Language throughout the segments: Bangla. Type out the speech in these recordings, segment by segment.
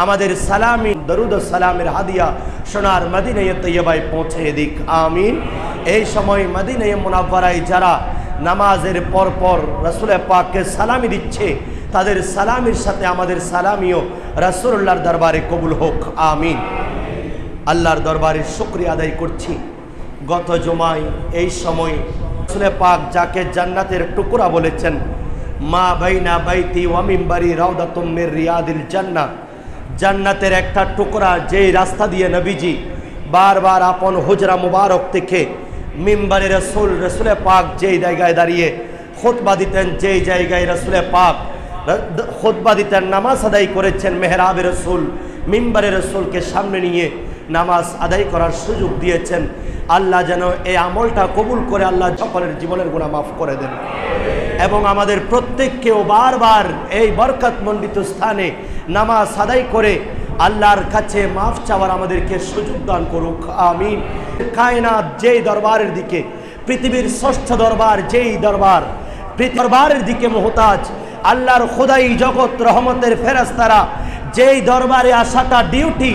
আমাদের সালামি দরুদ ও সালামের হাদিয়া সোনার মদিনায়ে তৈয়বায় পৌঁছে দিক, আমিন। এই সময় মদিনায়ে মুনাওয়ারায় যারা নামাজের পর রাসূল পাককে সালামি দিচ্ছে, তাদের সালামির সাথে আমাদের সালামিও রাসূলুল্লাহর দরবারে কবুল হোক, আমিন। আল্লাহর দরবারে শুকরিয়া আদায় করছি। গত জুমায় এই সময় রাসূল পাক যাকে জান্নাতের টুকরা বলেছেন, মা বাইনা বাইতি ওয়া মিম্বারি রাউদাতুম মির রিয়াদিল জান্নাহ, জান্নাতের একটা টুকরা যেই রাস্তা দিয়ে নবীজি বারবার আপন হুজরা মুবারক থেকে মিম্বারে রাসূল পাক যেই জায়গায় দাঁড়িয়ে খুতবা দিতেন, যেই জায়গায় রাসূল পাক খুতবা দিতেন, নামাজ আদায় করেছেন মেহরাবে রাসূল, মিম্বারে রাসূলকে সামনে নিয়ে নামাজ আদায় করার সুযোগ দিয়েছেন। আল্লাহ যেন এই আমলটা কবুল করে আল্লাহ সকলের জীবনের গুনাহ মাফ করে দেন এবং আমাদের প্রত্যেককেও বারবার এই বরকতমণ্ডিত স্থানে নামাজ আদায় করে আল্লাহর কাছে মাফ চাওয়ার আমাদেরকে সুযোগ দান করুক, আমিন। কায়নাত যেই দরবারের দিকে, পৃথিবীর ষষ্ঠ দরবার যেই দরবারের দিকে মুহতাজ, আল্লাহর খোদাই জগৎ রহমতের ফেরেশতারা যেই দরবারে আসাটা ডিউটি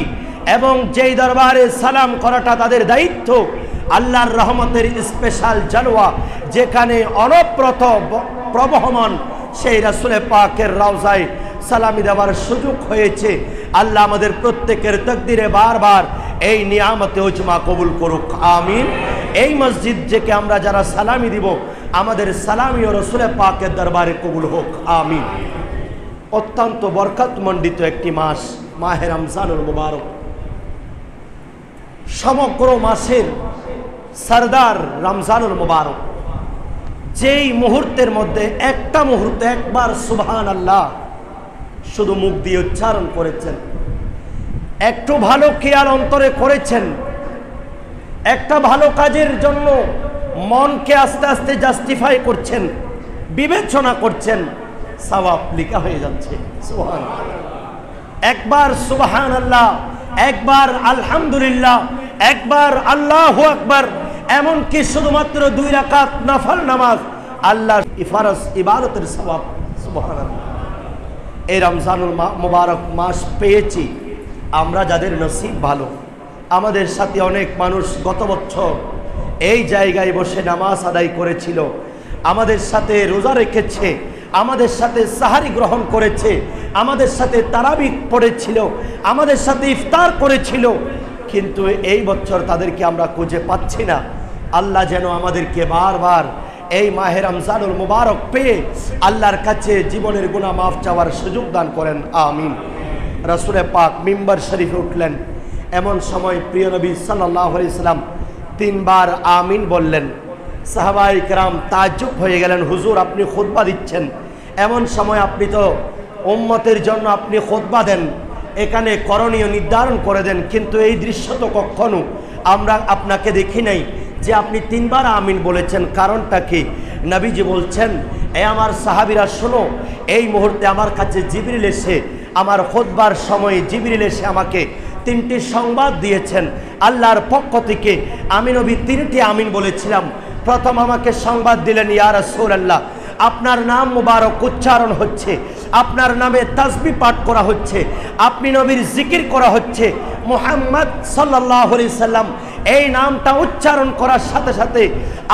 এবং যেই দরবারে সালাম করাটা তাদের দায়িত্ব, আল্লাহর রহমতের স্পেশাল জালওয়া যেখানে অনবরত প্রবহমান, সেই রাসূল পাকের রওজায় সালামি দেওয়ার সুযোগ হয়েছে। আল্লাহ আমাদের প্রত্যেকের তাকদীরে বারবার এই নিয়ামতে উজমা কবুল করুক, আমিন। এই মসজিদ থেকে আমরা যারা সালামি দিব, আমাদের সালামি ও রাসূল পাকের দরবারে কবুল হোক, আমিন। অত্যন্ত বরকতমণ্ডিত একটি মাস মাহে রমজানুল মুবারক, সমগ্র মাসের সরদার রমজানুল মুবারক। যেই মুহূর্তের মধ্যে একটা মুহূর্তে একবার সুবহানাল্লাহ শুধু মুখ দিয়ে উচ্চারণ করেছেন, একটু ভালো খেয়াল অন্তরে করেছেন, একটা ভালো কাজের জন্য মনকে আস্তে আস্তে জাস্টিফাই করছেন, বিবেচনা করছেন, সওয়াব লেখা হয়ে যাচ্ছে। সুবহানাল্লাহ, একবার সুবহানাল্লাহ, একবার আলহামদুলিল্লাহ, একবার আল্লাহু আকবার, এমনকি শুধুমাত্র 2 রাকাত নফল নামাজ আল্লাহর ফরজ ইবাদতের সওয়াব। সুবহানাল্লাহ, এই রমজানুল মুবারক মাস পেয়েছি আমরা যাদের নসিব ভালো। আমাদের সাথে অনেক মানুষ গত বছর এই জায়গায় বসে নামাজ আদায় করেছিল, আমাদের সাথে রোজা রেখেছে, আমাদের সাথে সাহারি গ্রহণ করেছে, আমাদের সাথে তারাবি পড়েছিল, আমাদের সাথে ইফতার করেছিল, কিন্তু এই বছর তাদেরকে আমরা খুঁজে পাচ্ছি না। আল্লাহ যেন আমাদেরকে বারবার এই মাহে রমজানুল মুবারক পেয়ে আল্লাহর কাছে জীবনের গুনাহ মাফ চাওয়ার সুযোগ দান করেন, আমিন। রাসূল পাক মিম্বার শরীফে উঠলেন, এমন সময় প্রিয় নবী সাল্লাল্লাহু আলাইহি সাল্লাম 3 বার আমিন বললেন। সাহাবায়ে কেরাম তাজ্জুব হয়ে গেলেন, হুজুর আপনি খুতবা দিচ্ছেন, এমন সময় আপনি তো উম্মতের জন্য আপনি খুতবা দেন, এখানে করণীয় নির্ধারণ করে দেন, কিন্তু এই দৃশ্য তো কখনো আমরা আপনাকে দেখি নাই যে আপনি 3 বার আমিন বলেছেন, কারণটা কি? নবীজি বলছেন, এ আমার সাহাবীরা শোনো, এই মুহূর্তে আমার কাছে জিবরিল এসে আমার খুতবার সময় জিবরিল এসে আমাকে 3টি সংবাদ দিয়েছেন আল্লাহর পক্ষ থেকে। আমি নবী 3টি আমিন বলেছিলাম। প্রথম আমাকে সংবাদ দিলেন, ইয়া রাসূলুল্লাহ আপনার নাম মুবারক উচ্চারণ হচ্ছে, আপনার নামে তাসবিহ পাঠ করা হচ্ছে, আপনি নবীর জিকির করা হচ্ছে, মুহাম্মদ সাল্লাল্লাহু আলাইহি সাল্লাম এই নামটা উচ্চারণ করার সাথে সাথে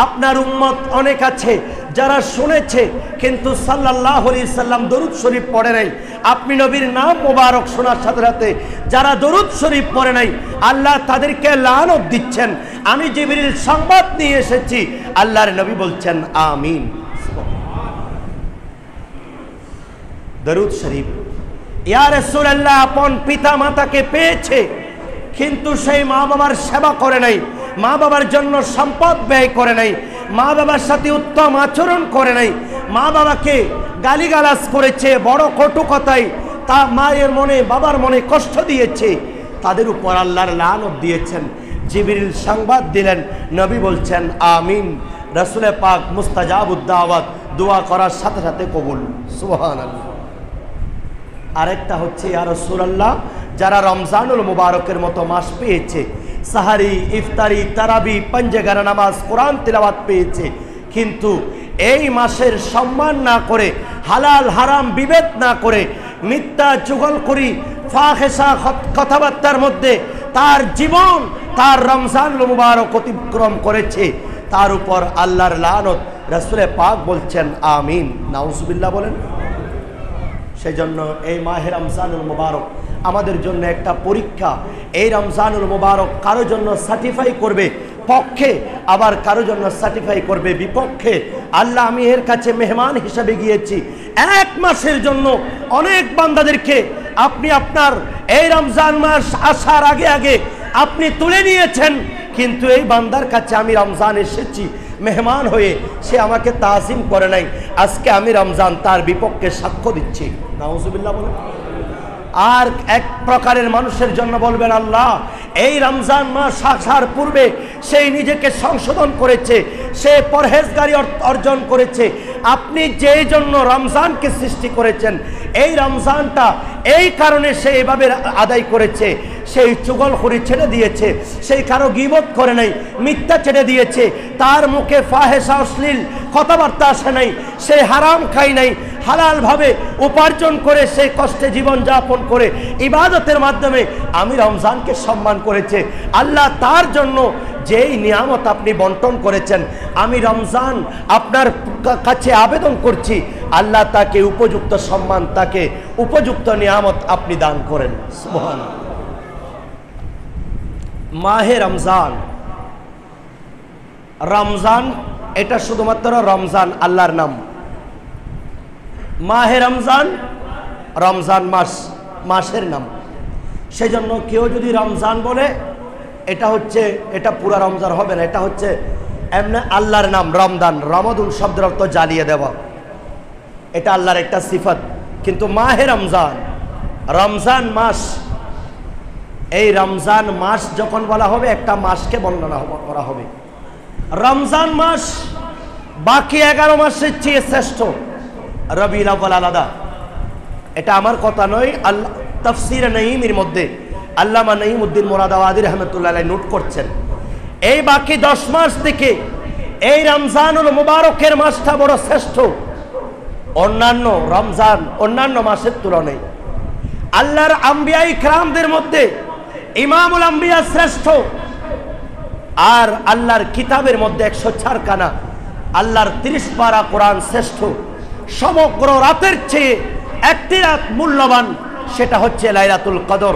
আপনার উম্মত অনেক আছে যারা শুনেছে কিন্তু সাল্লাল্লাহু আলাইহি সাল্লাম দরুদ শরীফ পড়ে নাই। আপনি নবীর নাম মুবারক শোনার সাথে সাথে যারা দরুদ শরীফ পড়ে নাই আল্লাহ তাদেরকে লানত দিচ্ছেন। আমি জিবরিল সংবাদ নিয়ে এসেছি, আল্লাহর নবী বলছেন আমিন। দরুদ শরীফ, ইয়া রাসূলুল্লাহ আপন পিতা মাতাকে পেয়েছে কিন্তু সেই মা বাবার সেবা করে নাই, মা বাবার জন্য সম্পদ ব্যয় করে নাই, মা বাবার সাথে উত্তম আচরণ করে নাই, মা বাবাকে গালিগালাজ করেছে, বড় কটু কথায় তা মায়ের মনে বাবার মনে কষ্ট দিয়েছে, তাদের উপর আল্লাহর লানত দিয়েছেন। জিবরিল সংবাদ দিলেন, নবী বলছেন আমিন। রাসূল পাক মুস্তাজাবুদ দাওয়াত, দোয়া করার সাথে সাথে কবুল। সুবহানাল্লাহ। আরেকটা হচ্ছে ইয়া রাসূলুল্লাহ যারা রমজানুল মুবারকের মতো মাস পেয়েছে, সাহারি ইফতারি তারাবি পাঞ্জেগারা নামাজ কোরআন তিলাওয়াত পেয়েছে, কিন্তু এই মাসের সম্মান না করে, হালাল হারাম বিভেদ না করে, মিথ্যা চুগলখড়ি ফাহেসা কথাবার্তার মধ্যে তার জীবন তার রমজানুল মুবারক অতিক্রম করেছে, তার উপর আল্লাহর লানত। রাসূলে পাক বলছেন আমিন, নাউজুবিল্লাহ বলেন। সেই জন্য এই মাহে রমজানুল মুবারক আমাদের জন্য একটা পরীক্ষা। এই রমজানুল মুবারক কারো জন্য সার্টিফাই করবে পক্ষে, আবার কারো জন্য সার্টিফাই করবে বিপক্ষে। আল্লাহ, আমি এর কাছে মেহমান হিসাবে গিয়েছি। এক মাসের জন্য অনেক বান্দাদেরকে আপনি আপনার এই রমজান মাস আসার আগে আগে আপনি তুলে নিয়েছেন, কিন্তু এই বান্দার কাছে আমি রমজান এসেছি মেহমান হয়ে, সে আমাকে তাজিম করে নাই। আজকে আমি রমজান তার বিপক্ষে সাক্ষ্য দিচ্ছি, নাউজুবিল্লাহ বলেন। আর এক প্রকারের মানুষের জন্য বলবেন আল্লাহ, এই রমজান মাস আসার পূর্বে সেই নিজেকে সংশোধন করেছে, সে পরহেজগারি অর্জন করেছে। আপনি যেই জন্য রমজানকে সৃষ্টি করেছেন, এই রমজানটা এই কারণে সে এভাবে আদায় করেছে, সেই চুগলখড়ি ছেড়ে দিয়েছে, সেই কারো গীবত করে নাই, মিথ্যা ছেড়ে দিয়েছে, তার মুখে ফাহেসা অশ্লীল কথাবার্তা আসে নাই, সে হারাম খাই নাই, হালালভাবে উপার্জন করে সে কষ্টে জীবন যাপন করে ইবাদতের মাধ্যমে আমি রমজানকে সম্মান করেছে। আল্লাহ তার জন্য যেই নিয়ামত আপনি বন্টন করেছেন, আমি রমজান আপনার কাছে আবেদন করছি, আল্লাহ তাকে উপযুক্ত সম্মান, তাকে উপযুক্ত নিয়ামত আপনি দান করেন। সুবহানাল্লাহ। মাহে রমজান, রমজান এটা শুধুমাত্র রমজান আল্লাহর নাম। মাহে রমজান, রমজান মাস মাসের নাম। সেজন্য কেউ যদি রমজান বলে এটা পুরা রমজান হবে না, এটা হচ্ছে এমনি আল্লাহর নাম রমদান। রমাদুন শব্দের অর্থ জ্বালিয়ে দেওয়া, এটা আল্লাহর একটা সিফত। কিন্তু মাহে রমজান, রমজান মাস, এই রমজান মাস যখন বলা হবে একটা মাসকে বর্ণনা করা হবে। রমজান মাস বাকি 11 মাসের চেয়ে শ্রেষ্ঠ। রবিউল আউয়াল আলাদা, এটা আমার কথা নয়, আল্লাহ তাফসীরে নাঈমের মধ্যে আল্লামা নাঈমউদ্দিন মুরাদাবাদী রাহমাতুল্লাহ আলাইহি নোট করছেন, এই বাকি 10 মাস থেকে এই রমজানুল মুবারকের মাসটা বড় শ্রেষ্ঠ অন্যান্য রমজান অন্যান্য মাসের তুলনায়। আল্লাহর আম্বিয়া ইকরামদের মধ্যে ইমামুল আম্বিয়া শ্রেষ্ঠ, আর আল্লাহর কিতাবের মধ্যে 104 খানা, আল্লাহর 30 পারা কোরআন শ্রেষ্ঠ। সমগ্র রাতের চেয়ে একটি রাত মূল্যবান, সেটা হচ্ছে লাইলাতুল কদর।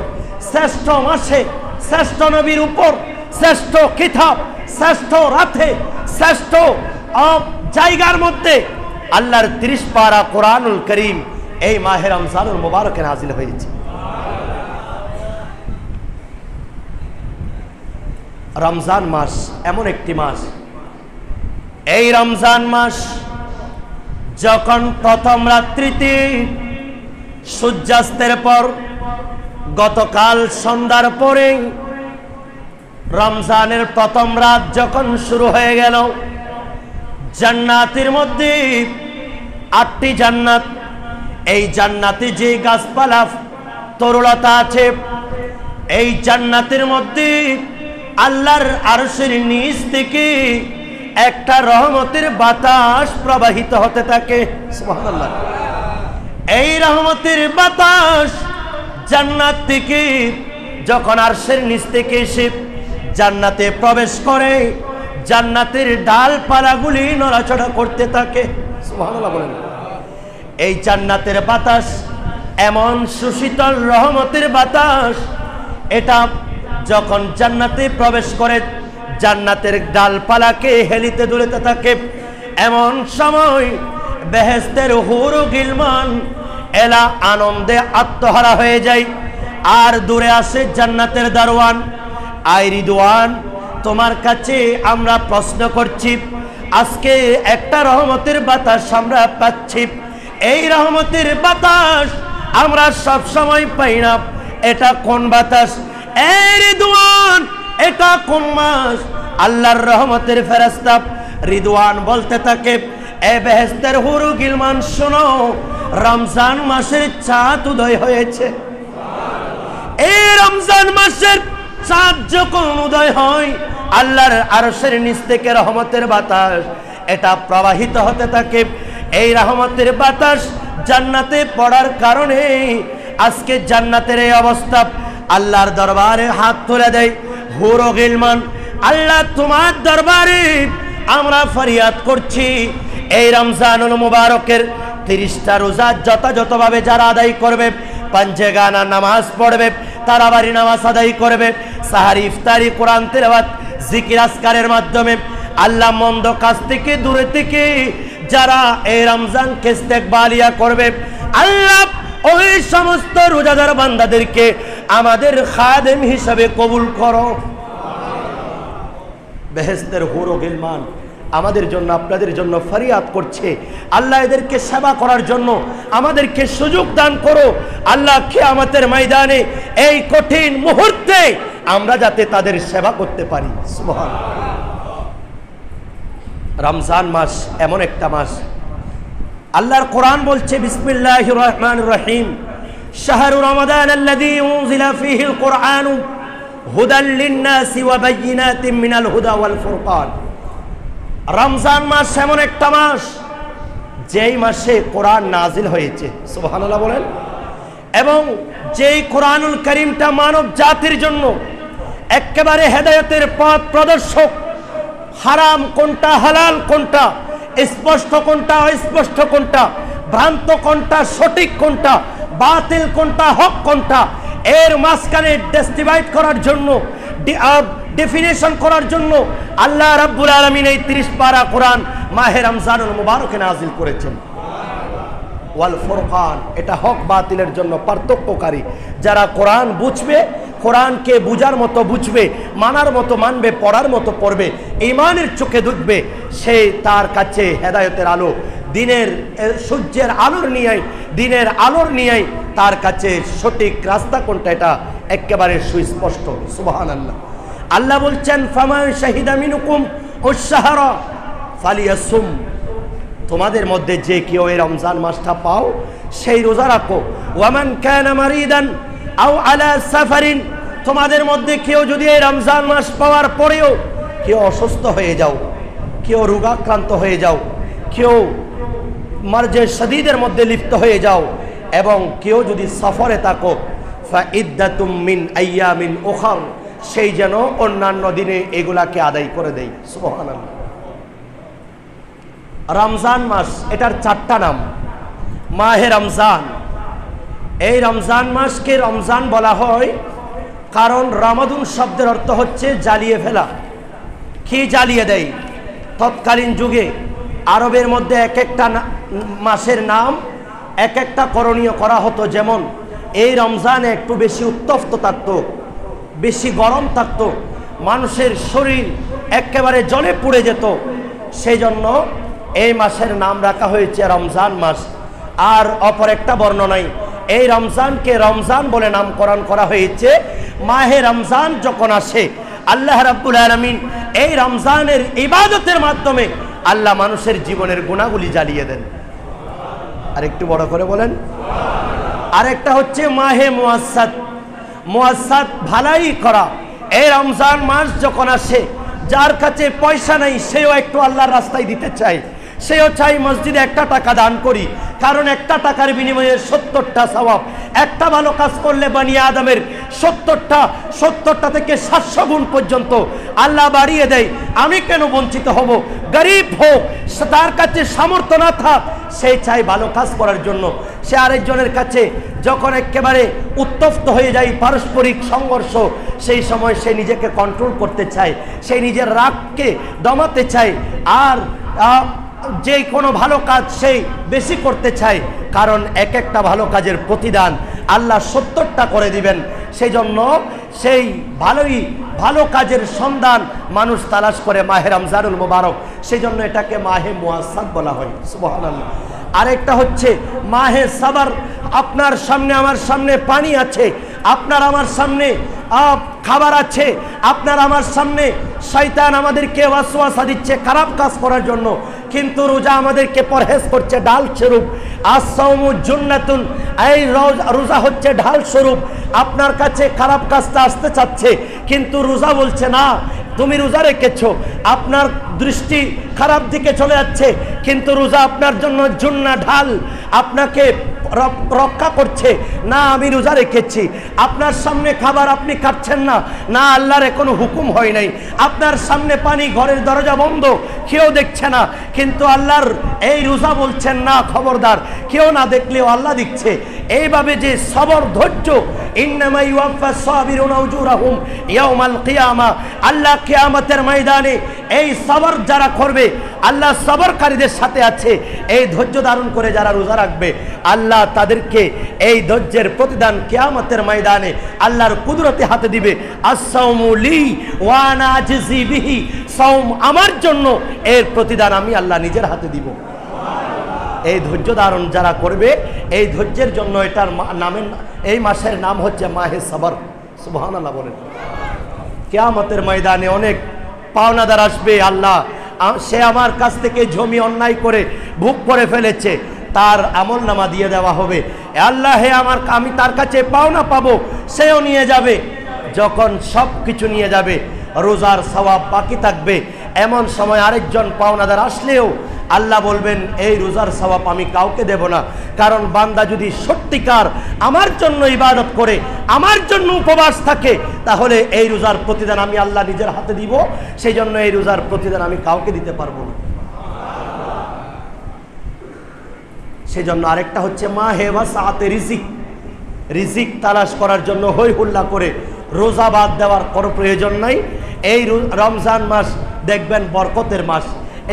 শ্রেষ্ঠ মাসে, শ্রেষ্ঠ নবীর উপর, শ্রেষ্ঠ কিতাব, শ্রেষ্ঠ রাতে, শ্রেষ্ঠ জায়গার মধ্যে আল্লাহর 30 পারা কোরআনুল করিম এই মাহে রমজানুল মুবারকে নাজিল হয়েছে। রমজান মাস এমন একটি মাস, এই রমজান মাস যখন প্রথম রাত্রিতে সূর্যাস্তের পর, গতকাল সন্ধ্যার পরে রমজানের প্রথম রাত যখন শুরু হয়ে গেল, জান্নাতের মধ্যে 8টি জান্নাত, এই জান্নাতে যে গাছপালা তরুলতা আছে, এই জান্নাতের মধ্যে আল্লাহর আরশের নিচ থেকে একটা রহমতের বাতাস প্রবাহিত হতে থাকে। সুবহানাল্লাহ। এই রহমতের বাতাস জান্নাত থেকে যখন আরশের নিচ থেকে এসে জান্নাতে প্রবেশ করে, জান্নাতের ডালপালাগুলি নড়াচড়া করতে থাকে। সুবহানাল্লাহ বলেন। এই জান্নাতের বাতাস এমন সুশীতল রহমতের বাতাস, এটা যখন জান্নাতে প্রবেশ করে জান্নাতের ডালপালাকে হেলিতে দুলিতে থাকে। এমন সময় বেহেশতের হুর ও গিলমান এলা আনন্দে আত্মহারা হয়ে যায়, আর দূরে আসে জান্নাতের দারওয়ান, আই রিদওয়ান, তোমার কাছে আমরা প্রশ্ন করছি, আজকে একটা রহমতের বাতাস আমরা পাচ্ছি, এই রহমতের বাতাস আমরা সব সময় পাই না, এটা কোন বাতাস? এই রিদওয়ান, এটা কোন মাস? আল্লাহর রহমতের ফেরেশতা রিদওয়ান বলতে থাকে, এ বেহেশতের হুর গিলমান শোনো, রমজান মাসের চাঁদ উদয় হয়েছে। এই রমজান মাসের চাঁদ যখন উদয় হয়, আল্লাহর আরশের নিচ থেকে রহমতের বাতাস এটা প্রবাহিত হতে থাকে। এই রহমতের বাতাস জান্নাতে পড়ার কারণে আজকে জান্নাতের এই অবস্থা। আল্লাহর দরবারে হাত তুলে দেয়, হুর ও গিলমান, আল্লাহ তোমার দরবারে আমরা ফরিয়াদ করছি, এই রমজানুল মুবারকের 30টা রোজা যথাযথভাবে যারা আদায় করবে, পাঞ্জেগানা নামাজ পড়বে, তারাবারি নামাজ আদায় করবে, সাহারি ইফতারি কোরআন তেলাওয়াত জিকির আজকারের মাধ্যমে আল্লাহ মন্দ কাজ থেকে দূরে থেকে যারা এই রমজানকে ইস্তেকবালিয়া করবে, আল্লাহ ওই সমস্ত রোজাদার বান্দাদেরকে আমাদের খাদেম হিসাবে কবুল করো। বেহেশতের হুর ও গিলমান আমাদের জন্য আপনাদের জন্য ফরিয়াদ করছে, আল্লাহ এদেরকে সেবা করার জন্য আমাদেরকে সুযোগ দান করো। আল্লাহ কিয়ামতের ময়দানে এই কঠিন মুহূর্তে আমরা যাতে তাদের সেবা করতে পারি। সুবহানাল্লাহ। রমজান মাস এমন একটা মাস, আল্লাহর কোরআন বলছে বিসমিল্লাহির রহমানির রহিম, শাহরু রমাদান আল্লাযী উনজিলা ফীহিল কুরআনু হুদাল লিন-নাসি ওয়া বায়িনাতিন মিনাল হুদা ওয়াল ফুরকান। রমজান মাস এমন একটা মাস যেই মাসে কোরআন নাজিল হয়েছে, সুবহানাল্লাহ বলেন, এবং যেই কোরআনুল কারীমটা মানব জাতির জন্য একেবারে হেদায়েতের পথ প্রদর্শক। হারাম কোনটা, হালাল কোনটা, স্পষ্ট কোনটা, অস্পষ্ট কোনটা, ভ্রান্ত কোনটা, সঠিক কোনটা, বাতিল কোনটা, হক কোনটা, এর মাঝখানে ডিভাইড করার জন্য, ডেফিনেশন করার জন্য আল্লাহ রাব্বুল আলামিন এই 30 পারা কোরআন মাহে রমজানুল মুবারকে নাজিল করেছেন। ওয়াল ফুরকান, এটা হক বাতিলের জন্য পার্থক্যকারী। যারা কোরআন বুঝবে, কোরআনকে বুঝার মতো বুঝবে, মানার মতো মানবে, পড়ার মতো পড়বে, ঈমানের চোখে দেখবে, সে তার কাছে হেদায়েতের আলো, দিনের সূর্যের আলোর নিয়ে, দিনের আলোর নিয়ে তার কাছে সঠিক রাস্তা কোনটা এটা একেবারে সুস্পষ্ট। সুবহানাল্লাহ। আল্লাহ বলছেন ফামান শাহিদা মিনকুম আশ-শাহরা ফালিয়াসুম, তোমাদের মধ্যে যে কেউ এই রমজান মাসটা পাও সেই রোজা রাখো। ওয়ামান কানা মারিদান আও আলা সাফারিন, তোমাদের মধ্যে কেউ যদি এই রমজান মাস পাওয়ার পরেও কেউ অসুস্থ হয়ে যাও, কেউ রোগাক্রান্ত হয়ে যাও, কেউ মারজে শদীদের মধ্যে লিপ্ত হয়ে যাও, এবং কেউ যদি সফরে থাকো, ফাইদ্দাতুম মিন আইয়ামিন উখর, সেই যেন অন্যান্য দিনে এগুলাকে আদায় করে দেয়। সুবহানাল্লাহ। রমজান মাস, এটার 4টা নাম। মাহে রমজান, এই রমজান মাসকে রমজান বলা হয় কারণ রামাদুন শব্দের অর্থ হচ্ছে জ্বালিয়ে ফেলা। কি জ্বালিয়ে দেয়? তৎকালীন যুগে আরবের মধ্যে এক একটা মাসের নাম এক একটা করণীয় করা হতো। যেমন এই রমজানে একটু বেশি উত্তপ্ত থাকতো, বেশি গরম থাকতো, মানুষের শরীর একেবারে জ্বলে পুড়ে যেত, সেই জন্য এই মাসের নাম রাখা হয়েছে রমজান মাস। আর অপর একটা বর্ণনায় এই রমজানকে রমজান বলে নামকরণ করা হয়েছে। মাহে রমজান যখন আসে, আল্লাহ রাব্বুল আলামিন এই রমজানের ইবাদতের মাধ্যমে আল্লাহ মানুষের জীবনের গুণাগুলি জ্বালিয়ে দেন। আর একটু বড় করে বলেন। আরেকটা হচ্ছে মাহে মুআসসাদ, মুআসসাদ ভালাই করা। এই রমজান মাস যখন আসে, যার কাছে পয়সা নাই সেও একটু আল্লাহর রাস্তায় দিতে চায়, সেও চাই মসজিদে 1 টাকা দান করি, কারণ 1 টাকার বিনিময়ে 70টা সওয়াব। একটা ভালো কাজ করলে বানি আদমের 70টা থেকে 700 গুণ পর্যন্ত আল্লাহ বাড়িয়ে দেয়। আমি কেন বঞ্চিত হব? গরিব হোক, তার কাছে সামর্থ্য না থাক, সে চাই ভালো কাজ করার জন্য। সে আরেকজনের কাছে যখন একেবারে উত্তপ্ত হয়ে যায় পারস্পরিক সংঘর্ষ, সেই সময় সে নিজেকে কন্ট্রোল করতে চায়, সে নিজের রাগকে দমাতে চায়, আর যে কোনো ভালো কাজ সেই বেশি করতে চায়, কারণ এক একটা ভালো কাজের প্রতিদান আল্লাহ 70টা করে দিবেন। সেই জন্য সেই ভালো কাজের সন্ধান মানুষ তালাশ করে মাহে রমজানুল মুবারক, সেই জন্য এটাকে মাহে মুআসসাদ বলা হয়। সুবহানাল্লাহ। আরেকটা হচ্ছে মাহে সাবর। আপনার সামনে আমার সামনে পানি আছে, আপনার আমার সামনে খাবার আছে, আপনার আমার সামনে শয়তান আমাদেরকে ওয়াসওয়াসা দিচ্ছে খারাপ কাজ করার জন্য, কিন্তু রোজা আমাদেরকে পরহেজ করছে ঢাল স্বরূপ। আস-সাওমু জুন্নাতুন, এই রোজা হচ্ছে ঢাল স্বরূপ। আপনার কাছে খারাপ কাজটা আসতে চাচ্ছে, কিন্তু রোজা বলছে না, তুমি রোজা রেখেছো, আপনার দৃষ্টি খারাপ দিকে চলে যাচ্ছে, কিন্তু রোজা আপনার জন্য জুন্না ঢাল, আপনাকে রক্ষা করছে, না আমি রোজা রেখেছি। আপনার সামনে খাবার আপনি খাচ্ছেন না, না আল্লাহর কোনো হুকুম হয় নাই। আপনার সামনে পানি, ঘরের দরজা বন্ধ, কেউ দেখছে না, কিন্তু আল্লাহর এই রোজা বলছেন না খবরদার, কেউ না দেখলেও আল্লাহ দেখছে। এইভাবে যে সবর, ধৈর্য, ইন্নামা ইউওয়াফাস সাবিরুনা উজুরাহুম ইয়াউমাল কিয়ামা, আল্লাহ কিয়ামতের ময়দানে এই সবর যারা করবে, আল্লাহ সবরকারীদের সাথে আছে। এই ধৈর্য ধারণ করে যারা রোজা রাখবে, আল্লাহ তাদেরকে এই ধৈর্যের প্রতিদান কিয়ামতের ময়দানে আল্লাহর কুদরতে হাতে দিবে। আস-সাওমু লি ওয়া আনা আজজি বিহি, সাওম আমার জন্য, এর প্রতিদান আমি আল্লাহ নিজের হাতে দিব। এই ধৈর্য ধারণ যারা করবে, এই ধৈর্যের জন্য এটার নামের, এই মাসের নাম হচ্ছে মাহে সবর। সুবহানাল্লাহ বলেন। কিয়ামতের ময়দানে অনেক পাওনাদার আসবে, আল্লাহ সে আমার কাছ থেকে জমি অন্যায় করে ভোগ করে ফেলেছে, তার আমল নামা দিয়ে দেওয়া হবে। আল্লাহ হে আমি তার কাছে পাওনা পাবো, সেও নিয়ে যাবে। যখন সব কিছু নিয়ে যাবে, রোজার সওয়াব বাকি থাকবে। এমন সময় আরেকজন পাওনাদার আসলেও আল্লাহ বলবেন, এই রোজার সওয়াব আমি কাউকে দেব না, কারণ বান্দা যদি সত্যিকার আমার জন্য ইবাদত করে, আমার জন্য উপবাস থাকে, তাহলে এই রোজার প্রতিদান আমি আল্লাহ নিজের হাতে দিব। সেই জন্য এই রোজার প্রতিদান আমি কাউকে দিতে পারবো না। সেই জন্য আরেকটা হচ্ছে মাহে ওয়াসাআতে রিজিক, রিজিক তালাশ করার জন্য হই হুল্লা করে রোজা বাদ দেওয়ার কোনো প্রয়োজন নাই। এই রমজান মাস দেখবেন বরকতের মাস,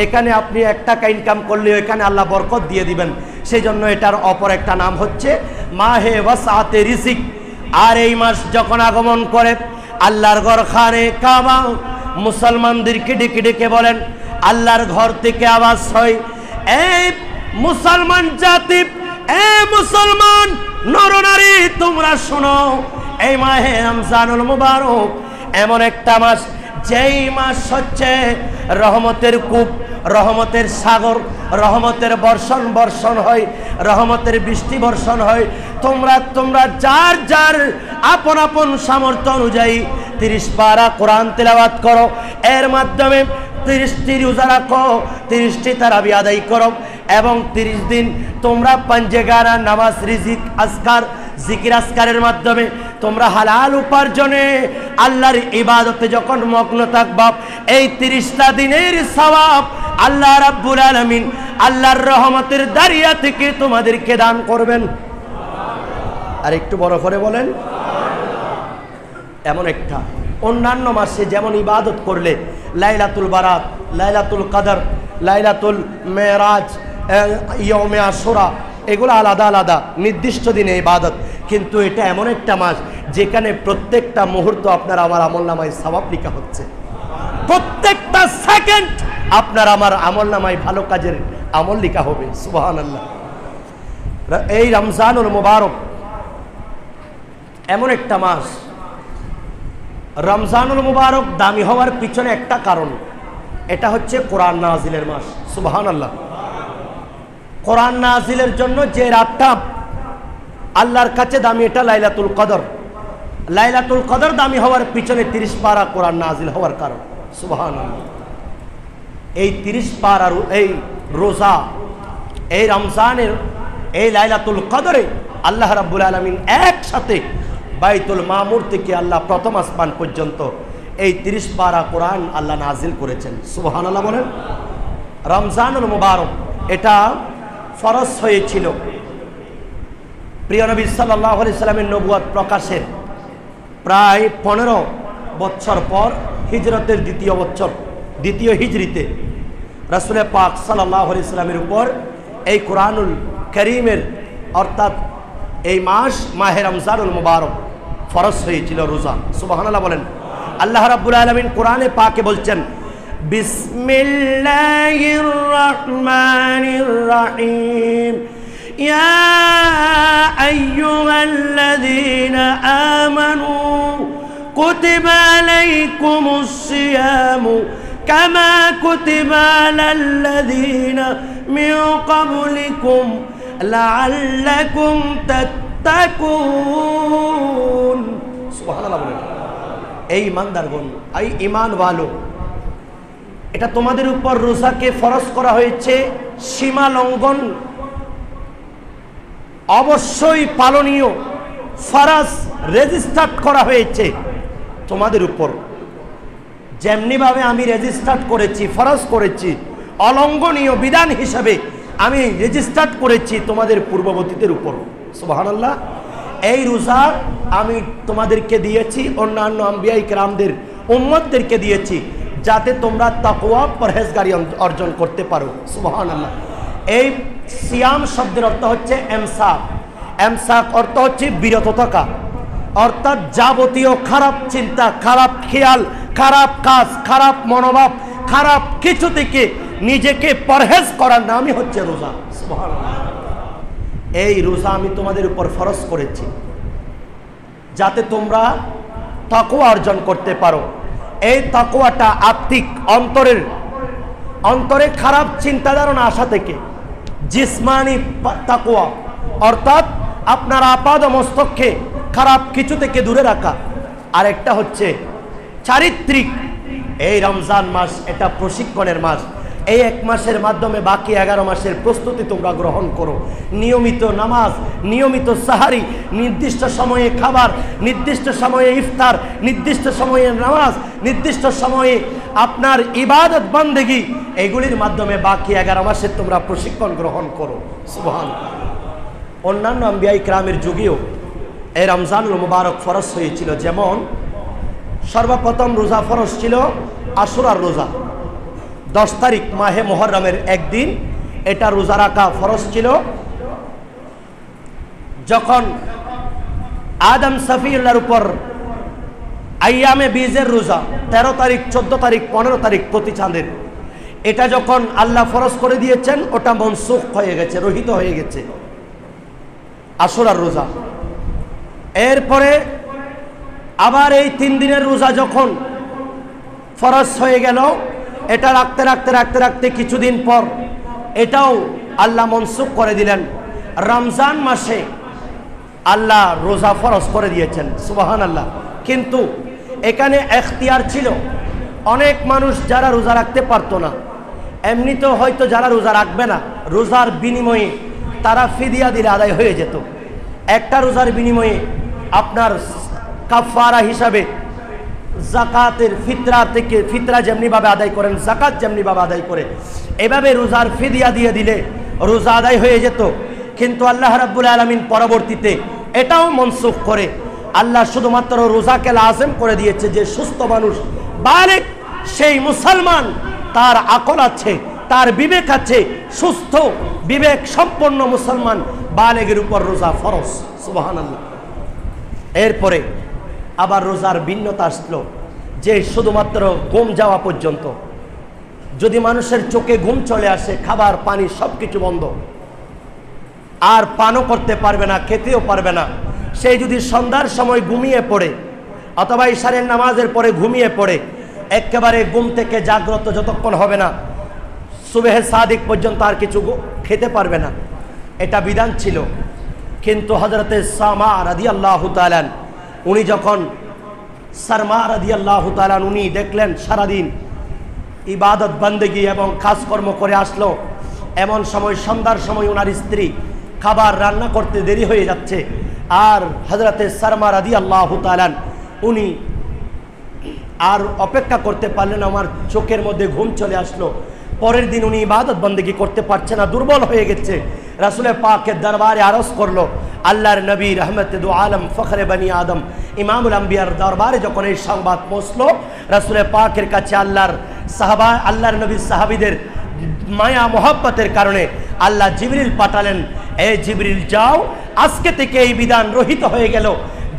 এখানে আপনি 1 টাকা ইনকাম করলেও এখানে আল্লাহ বরকত দিয়ে দিবেন। সেই জন্য এটার অপর একটা নাম হচ্ছে মাহে ওয়াসাআতে রিজিক। আর এই মাস যখন আগমন করে, আল্লাহর ঘর খানে কাবা মুসলমানদেরকে ডেকে ডেকে বলেন, আল্লাহর ঘর থেকে আওয়াজ হয়, এই মুসলমান জাতি, এই মুসলমান নরনারী, তোমরা শোনো, এই মাহে রমজানুল মুবারক এমন একটা মাস, যেই মাস হচ্ছে রহমতের কূপ, রহমতের সাগর, রহমতের বর্ষণ বর্ষণ হয়, রহমতের বৃষ্টি বর্ষণ হয়। তোমরা যার যার আপন আপন সামর্থ্য অনুযায়ী 30 পারা কোরআন তেলাওয়াত করো, এর মাধ্যমে 30টি রোজা রাখো, 30টি তারাবি আদায় করো, এবং 30 দিন তোমরা পাঞ্জেগারা নামাজ, রিজিক, আজকার, জিকির আজকারের মাধ্যমে তোমরা হালাল উপার্জনে আল্লাহর ইবাদতে যখন মগ্ন থাকবা, এই 30টা দিনের সওয়াব আল্লাহ রাব্বুল আলামিন আল্লাহর রহমতের দারিয়া থেকে তোমাদেরকে দান করবেন। আর একটু বড় করে বলেন। এমন একটা অন্যান্য মাসে যেমন ইবাদত করলে লাইলাতুল বারাত, লাইলাতুল কদর, লাইলাতুল মেরাজ, ইয়মে আশুরা, এগুলো আলাদা আলাদা নির্দিষ্ট দিনে ইবাদত, কিন্তু এটা এমন একটা মাস যেখানে প্রত্যেকটা মুহূর্ত আপনার আমার আমলনামায় সওয়াব লেখা হচ্ছে। প্রত্যেকটা সেকেন্ড আপনার আমার আমলনামায় ভালো কাজের আমল লেখা হবে। সুবহানাল্লাহ। এই রমজানুল মুবারক এমন একটা মাস, রমজানুল মুবারক দামি হওয়ার পিছনে একটা কারণ, এটা হচ্ছে কোরআন নাজিলের মাস। সুবহানাল্লাহ। কোরআন নাজিলের জন্য যে রাতটা আল্লাহর কাছে দামি, এটা লাইলাতুল কদর। লাইলাতুল কদর দামি হওয়ার পিছনে 30 পারা কোরআন নাজিল হওয়ার কারণ। সুবহানাল্লাহ। এই 30 পারার এই রোজা, এই রমজানের এই লাইলাতুল কদরে আল্লাহ রাব্বুল আলামিন একসাথে বাইতুল মামুর থেকে আল্লাহ প্রথম আসমান পর্যন্ত এই 30 পারা কোরআন আল্লাহ নাজিল করেছেন। সুবহানাল্লাহ বলেন। রমজানুল মুবারক এটা ফরজ হয়েছিল প্রিয় নবী সাল্লাল্লাহু আলাইহি সাল্লামের নবুয়ত প্রকাশের প্রায় 15 বছর পর, হিজরতের দ্বিতীয় বছর, দ্বিতীয় হিজরিতে রাসূল পাক সাল্লাল্লাহু আলাইহি সাল্লামের উপর এই কোরআনুল কারীমের অর্থাৎ এই মাস মাহে রমজানুল মুবারক ফরজ হয়েছিল রোজা। সুবহানাল্লাহ বলেন। আল্লাহ রাব্বুল আলামিন কোরআনে পাকে বলছেন, বিসমিল্লাহির রহমানির রহিম, ইয়া আইয়ুহাল্লাযীনা আমানু কুতিবা আলাইকুমুস সিয়ামু কামা কুতিবা আলাল্লাযীনা মিন ক্বাবলিকুম লাআল্লাকুম তাত্তাকুন। সুবহানাল্লাহ বলেন। এই ইমানদারগণ, এই ঈমান ওয়ালো, এটা তোমাদের উপর রোজাকে ফরজ করা হয়েছে সীমা লঙ্ঘন অবশ্যই পালনীয় ফরজ রেজিস্টার্ড করা হয়েছে তোমাদের উপর। যেমনিভাবে আমি রেজিস্টার্ড করেছি, ফরজ করেছি, অলঙ্ঘনীয় বিধান হিসাবে আমি রেজিস্টার্ড করেছি তোমাদের পূর্ববর্তীদের উপর। সুবহানাল্লাহ। এই রোজা আমি তোমাদেরকে দিয়েছি, অন্যান্য আম্বিয়া ইকরামদের উম্মতদেরকে দিয়েছি, যাতে তোমরা তাকওয়া পরহেজগারি অর্জন করতে পারো। সুবহানাল্লাহ। এই সিয়াম শব্দের অর্থ হচ্ছে এমসাক। এমসাক অর্থ হচ্ছে বিরত থাকা, অর্থাৎ যাবতীয় খারাপ চিন্তা, খারাপ খেয়াল, খারাপ কাজ, খারাপ মনোভাব, খারাপ কিছু থেকে নিজেকে পরহেজ করার নামই হচ্ছে রোজা। সুবহানাল্লাহ। এই রোজা আমি তোমাদের উপর ফরজ করেছি যাতে তোমরা তাকওয়া অর্জন করতে পারো। এই তাকওয়াটা আত্মিক, অন্তরে খারাপ চিন্তা ধারণা আসা থেকে, জিসমানি তাকওয়া অর্থাৎ আপনার আপাদ মস্তককে খারাপ কিছু থেকে দূরে রাখা। আরেকটা হচ্ছে চারিত্রিক। এই রমজান মাস এটা প্রশিক্ষণের মাস। এই এক মাসের মাধ্যমে বাকি 11 মাসের প্রস্তুতি তোমরা গ্রহণ করো। নিয়মিত নামাজ, নিয়মিত সাহারি, নির্দিষ্ট সময়ে খাবার, নির্দিষ্ট সময়ে ইফতার, নির্দিষ্ট সময়ে নামাজ, নির্দিষ্ট সময়ে আপনার ইবাদত বন্দেগী, এগুলির মাধ্যমে বাকি 11 মাসের তোমরা প্রশিক্ষণ গ্রহণ করো। সুবহানাল্লাহ। অন্যান্য আম্বিয়া ইকরামের যুগেও এই রমজানুল মুবারক ফরজ হয়েছিল। যেমন সর্বপ্রথম রোজা ফরজ ছিল আশুরার রোজা, 10 তারিখ মাহে মুহররমের একদিন এটা রোজা রাখা ফরজ ছিল। যখন আদম সফিউল্লাহর উপর আইয়ামে বীজের রোজা 13 তারিখ, 14 তারিখ, 15 তারিখ প্রতি চাঁদের, এটা যখন আল্লাহ ফরজ করে দিয়েছেন, ওটা মনসুখ হয়ে গেছে, রহিত হয়ে গেছে আশুরার রোজা। এরপরে আবার এই 3 দিনের রোজা যখন ফরজ হয়ে গেল, এটা রাখতে রাখতে রাখতে রাখতে কিছুদিন পর এটাও আল্লাহ মনসুখ করে দিলেন। রমজান মাসে আল্লাহ রোজা ফরজ করে দিয়েছেন। সুবহানাল্লাহ। কিন্তু এখানে এখতিয়ার ছিল। অনেক মানুষ যারা রোজা রাখতে পারতো না, এমনিতেও হয়তো যারা রোজা রাখবে না, রোজার বিনিময়ে তারা ফিদিয়া দিলে আদায় হয়ে যেত। একটা রোজার বিনিময়ে আপনার কাফারা হিসাবে জাকাতের ফিতরা থেকে, ফিতরা যেমনিভাবে আদায় করেন, জাকাত যেমনিভাবে আদায় করে, এভাবে রোজার ফিদিয়া দিয়ে দিলে রোজা আদায় হয়ে যেত। কিন্তু আল্লাহ রাব্বুল আলামিন পরবর্তীতে এটাও মনসুখ করে আল্লাহ শুধুমাত্র রোজাকে লাজেম করে দিয়েছে যে সুস্থ মানুষ, বালেগ সেই মুসলমান, তার আকল আছে, তার বিবেক আছে, সুস্থ বিবেক সম্পন্ন মুসলমান বালেগের উপর রোজা ফরজ। সুবহানাল্লাহ। এরপরে আবার রোজার ভিন্নতা আসলো যে শুধুমাত্র ঘুম যাওয়া পর্যন্ত, যদি মানুষের চোখে ঘুম চলে আসে, খাবার পানি সব কিছু বন্ধ, আর পানও করতে পারবে না, খেতেও পারবে না, সেই যদি সন্ধ্যার সময় ঘুমিয়ে পড়ে অথবা ইশারের নামাজের পরে ঘুমিয়ে পড়ে, একেবারে ঘুম থেকে জাগ্রত যতক্ষণ হবে না, সুবহে সাদিক পর্যন্ত আর কিছু খেতে পারবে না, এটা বিধান ছিল। কিন্তু হযরতে সামা রাদিয়াল্লাহু তাআলা, উনি যখন সারমা রাদিয়াল্লাহু তাআলা উনি দেখলেন সারাদিন ইবাদত বন্দেগী এবং কাজকর্ম করে আসলো, এমন সময় সন্ধ্যার সময় ওনার স্ত্রী খাবার রান্না করতে দেরি হয়ে যাচ্ছে, আর হযরতে সারমা রাদিয়াল্লাহু তাআলা উনি আর অপেক্ষা করতে পারলেন, আমার চোখের মধ্যে ঘুম চলে আসলো। পরের দিন উনি ইবাদত বন্দেগী করতে পারছে না, দুর্বল হয়ে গেছে। রাসূল পাকের দরবারে আরজ করলো। আল্লাহর নবী রহমতে দু আলম ফখরে বনি আদম ইমামুল আম্বিয়ার দরবারে যখন এই সংবাদ পৌঁছলো, রাসূল পাকের কাছে আল্লাহর নবীর সাহাবীদের মায়া মোহাব্বতের কারণে আল্লাহ জিবরিল পাঠালেন, এ জিবরিল যাও, আজকে থেকে এই বিধান রহিত হয়ে গেল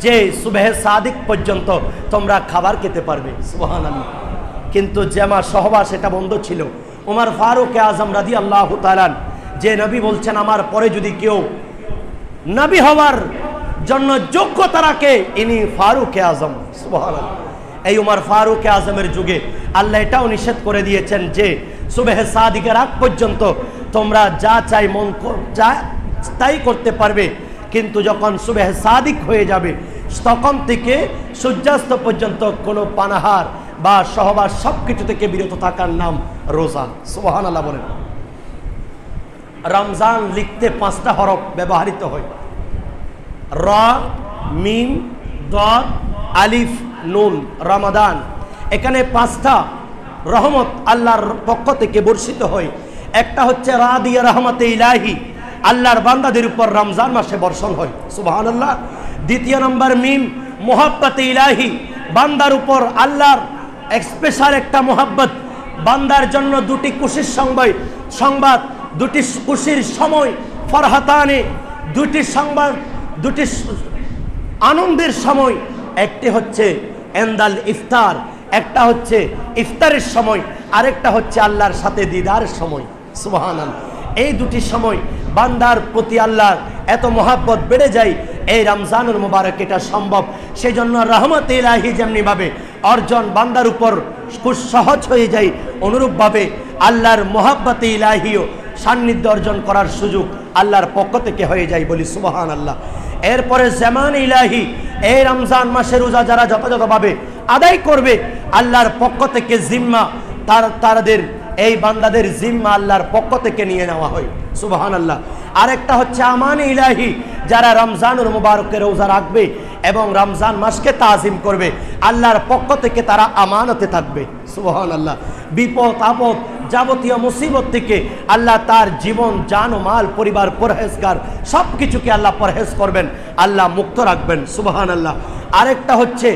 যে সুবহে সাদিক পর্যন্ত তোমরা খাবার খেতে পারবে। সুবহানাল্লাহ। কিন্তু জামা সহবাস এটা বন্ধ ছিল। উমর ফারুক আজম রাদিয়াল্লাহু তাআলা, যে নবী বলছেন আমার পরে যদি কেউ নবী হওয়ার জন্য যোগ্যতা রাখে, ইনি ফারুক আজম। সুবহানাল্লাহ। এই উমর ফারুক আজমের যুগে আল্লাহ এটাও নিষেধ করে দিয়েছেন যে সুবহে সাদিকের আগ পর্যন্ত তোমরা যা চাই মন যা তাই করতে পারবে, কিন্তু যখন সুবহে সাদিক হয়ে যাবে তখন থেকে সূর্যাস্ত পর্যন্ত কোনো পানাহার বা সহবাস সবকিছু থেকে বিরত থাকার নাম রোজা। সুবহানাল্লাহ বলেন। রমজান লিখতে 5টা হরফ ব্যবহৃত হয়। র মিম দদ আলিফ নুন, রমাদান। এখানে 5টা রহমত আল্লাহর পক্ষ থেকে বর্ষিত হয়। একটা হচ্ছে রাদিয়া রহমতে ইলাহি, আল্লাহর বান্দাদের উপর রমজান মাসে বর্ষণ হয়, সুবহানাল্লাহ। দ্বিতীয় নম্বর মিম মোহাব্বতে ইলাহি, বান্দার উপর আল্লাহর স্পেশাল একটা মোহাব্বত, বান্দার জন্য দুটি খুশির সংবাদ, দুটি খুশির সময়, ফরহাতানে দুটি সংবাদ, দুটি আনন্দের সময়। একটি হচ্ছে এন্দাল ইফতার, একটা হচ্ছে ইফতারের সময়, আরেকটা হচ্ছে আল্লাহর সাথে দিদারের সময়, সুবহানাল্লাহ। এই দুটি সময় বান্দার প্রতি আল্লাহর এত মহাব্বত বেড়ে যায়, এই রমজানুল মুবারক এটা সম্ভব। সেই জন্য রহমতে ইলাহি যেমনিভাবে অর্জন বান্দার উপর খুব সহজ হয়ে যায়, অনুরূপভাবে আল্লাহর মহাব্বতে ইলাহিও সান্নিধ্য অর্জন করার সুযোগ আল্লাহর পক্ষ থেকে হয়ে যায়, বলি সুবহানাল্লাহ। এরপরে জামান ইলাহি, এই রমজান মাসের রোজা যারা যথাযথভাবে আদায় করবে, আল্লাহর পক্ষ থেকে জিম্মা তাদের এই বান্দাদের জিম্মা আল্লাহর পক্ষ থেকে নিয়ে নেওয়া হয়, সুবহানাল্লাহ। আরেকটা হচ্ছে আমান ইলাহি, যারা রমজানুল মুবারকের রোজা রাখবে এবং রমজান মাসকে তাজিম করবে, আল্লাহর পক্ষ থেকে তারা আমানতে থাকবে, সুবহানাল্লাহ। বিপদ আপদ যাবতীয় মুসিবত থেকে আল্লাহ তার জীবন জান ও মাল পরিবার পরহেজগার সব কিছুকে আল্লাহ পরহেজ করবেন, আল্লাহ মুক্ত রাখবেন, সুবহানাল্লাহ। আরেকটা হচ্ছে